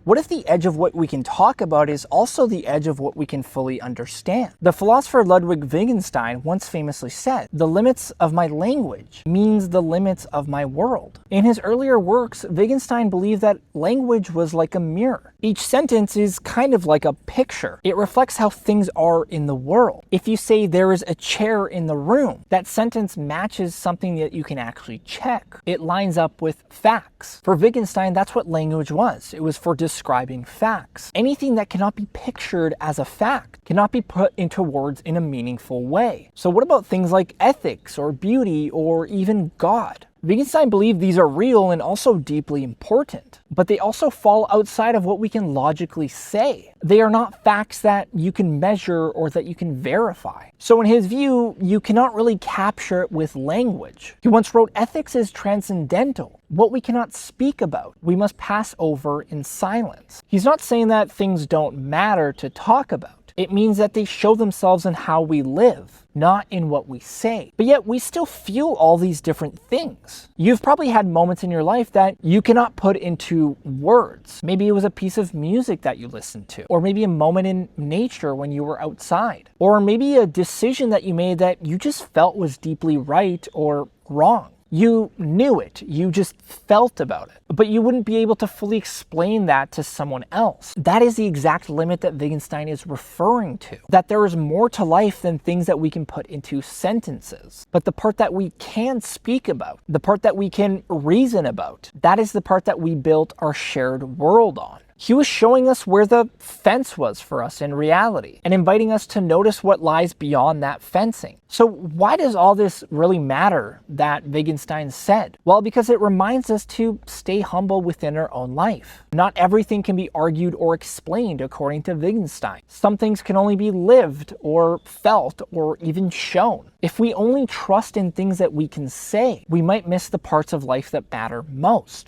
What if the edge of what we can talk about is also the edge of what we can fully understand? The philosopher Ludwig Wittgenstein once famously said, "The limits of my language means the limits of my world." In his earlier works, Wittgenstein believed that language was like a mirror. Each sentence is kind of like a picture. It reflects how things are in the world. If you say there is a chair in the room, that sentence matches something that you can actually check. It lines up with facts. For Wittgenstein, that's what language was. It was for describing facts. Anything that cannot be pictured as a fact cannot be put into words in a meaningful way. So what about things like ethics or beauty or even God? Wittgenstein believed these are real and also deeply important, but they also fall outside of what we can logically say. They are not facts that you can measure or that you can verify. So in his view, you cannot really capture it with language. He once wrote, "Ethics is transcendental. What we cannot speak about, we must pass over in silence." He's not saying that things don't matter to talk about. It means that they show themselves in how we live, not in what we say. But yet we still feel all these different things. You've probably had moments in your life that you cannot put into words. Maybe it was a piece of music that you listened to, or maybe a moment in nature when you were outside, or maybe a decision that you made that you just felt was deeply right or wrong. You knew it, you just felt about it, but you wouldn't be able to fully explain that to someone else. That is the exact limit that Wittgenstein is referring to, that there is more to life than things that we can put into sentences. But the part that we can speak about, the part that we can reason about, that is the part that we built our shared world on. He was showing us where the fence was for us in reality and inviting us to notice what lies beyond that fencing. So why does all this really matter that Wittgenstein said? Well, because it reminds us to stay humble within our own life. Not everything can be argued or explained according to Wittgenstein. Some things can only be lived or felt or even shown. If we only trust in things that we can say, we might miss the parts of life that matter most.